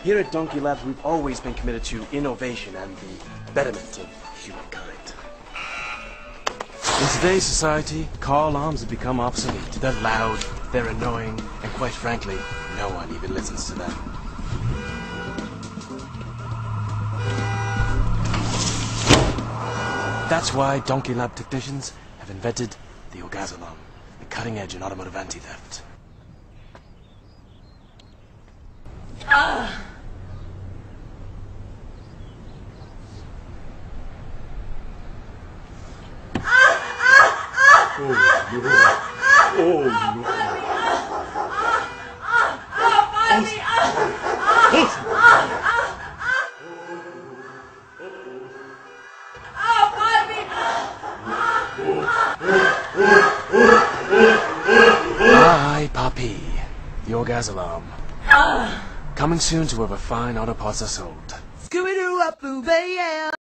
Here at Donkey Labs, we've always been committed to innovation and the betterment of humankind. In today's society, car alarms have become obsolete. They're loud, they're annoying, and quite frankly, no one even listens to them. That's why Donkey Lab technicians have invented the gas alarm, the cutting edge in automotive anti-theft. Hi, Poppy. The gas alarm. Coming soon to where fine auto parts are sold. Scooby-Doo up, boo, yeah.